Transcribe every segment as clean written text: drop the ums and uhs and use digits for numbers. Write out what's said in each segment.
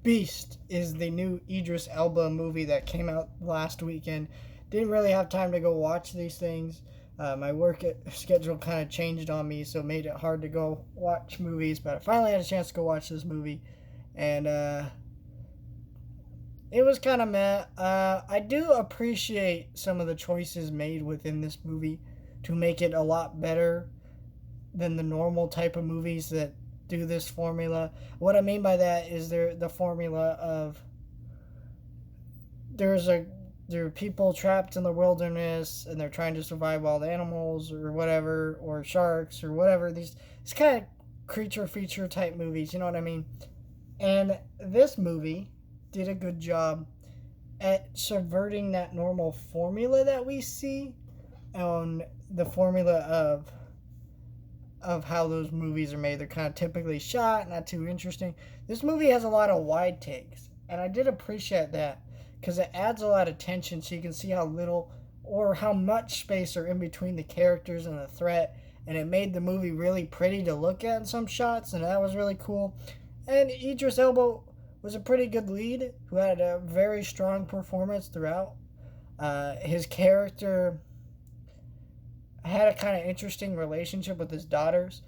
Beast is the new Idris Elba movie that came out last weekend. Didn't really have time to go watch these things. My work schedule kind of changed on me, so it made it hard to go watch movies. But I finally had a chance to go watch this movie, and it was kind of meh. I do appreciate some of the choices made within this movie to make it a lot better than the normal type of movies that do this formula. What I mean by that is the formula of there's a there are people trapped in the wilderness and they're trying to survive wild animals or whatever, or sharks or whatever. These kind of creature feature type movies, you know what I mean? And this movie did a good job at subverting that normal formula that we see on the formula of how those movies are made. They're kind of typically shot, not too interesting. This movie has a lot of wide takes, and I did appreciate that because it adds a lot of tension so you can see how little or how much space are in between the characters and the threat, and it made the movie really pretty to look at in some shots, and that was really cool. And Idris Elba was a pretty good lead who had a very strong performance throughout. His character had a kind of interesting relationship with his daughters.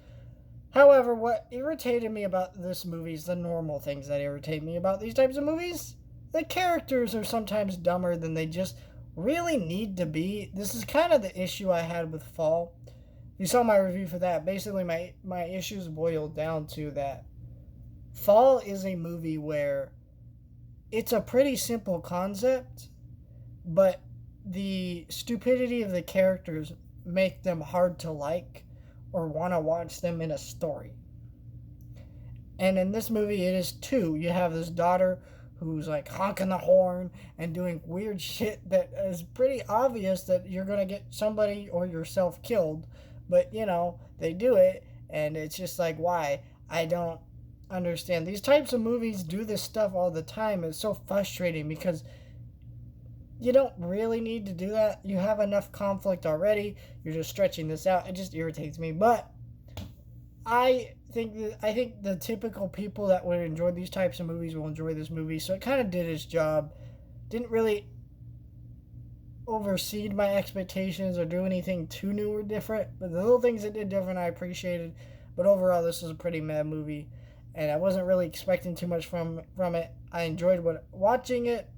However, what irritated me about this movie is the normal things that irritate me about these types of movies. The characters are sometimes dumber than they just really need to be. This is kind of the issue I had with Fall. You saw my review for that. Basically, my issues boiled down to that Fall is a movie where it's a pretty simple concept, but the stupidity of the characters make them hard to like or want to watch them in a story. And in this movie, it is two. You have this daughter who's like honking the horn and doing weird shit that is pretty obvious that you're going to get somebody or yourself killed. But, they do it, and it's just like, why? I don't understand. These types of movies do this stuff all the time. It's so frustrating because you don't really need to do that. You have enough conflict already. You're just stretching this out. It just irritates me. But I think the typical people that would enjoy these types of movies will enjoy this movie. So it kind of did its job. Didn't really overseed my expectations or do anything too new or different. But the little things it did different, I appreciated. But overall, this was a pretty mad movie, and I wasn't really expecting too much from it. I enjoyed watching it,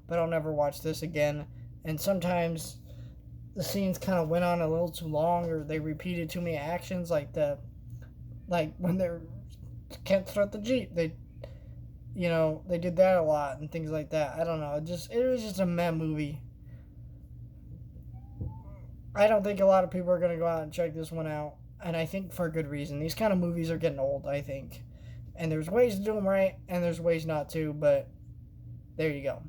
but I'll never watch this again. And sometimes the scenes kind of went on a little too long, or they repeated too many actions, like when they're can't start the Jeep. They did that a lot and things like that. I don't know. It was just a meh movie. I don't think a lot of people are gonna go out and check this one out, and I think for a good reason. These kind of movies are getting old, I think, and there's ways to do them right, and there's ways not to. But there you go.